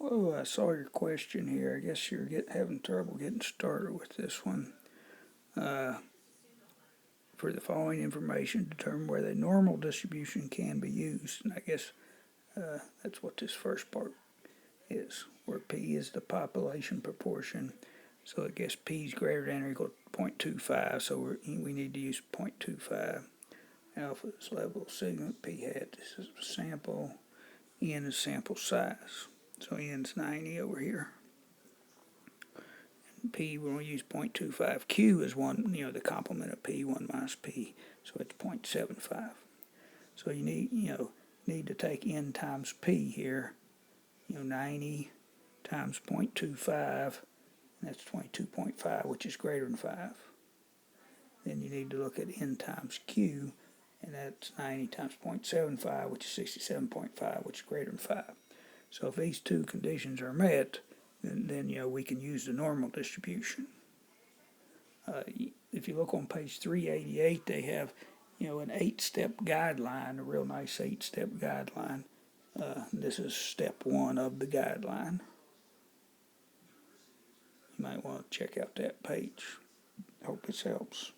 Oh, I saw your question here. I guess you're having trouble getting started with this one. For the following information, determine where the normal distribution can be used. And I guess that's what this first part is, where P is the population proportion. So I guess P is greater than or equal to 0.25, so we need to use 0.25. Alpha is level sigma, P hat, this is a sample, N is sample size. So N's 90 over here. And P, we're going to use 0.25. Q is the complement of P, 1 minus P, so it's 0.75. So you need to take N times P here, 90 times 0.25, and that's 22.5, which is greater than 5. Then you need to look at N times Q, and that's 90 times 0.75, which is 67.5, which is greater than 5. So if these two conditions are met, then we can use the normal distribution. If you look on page 388, they have an 8-step guideline, a real nice 8-step guideline. This is step 1 of the guideline. You might want to check out that page. Hope this helps.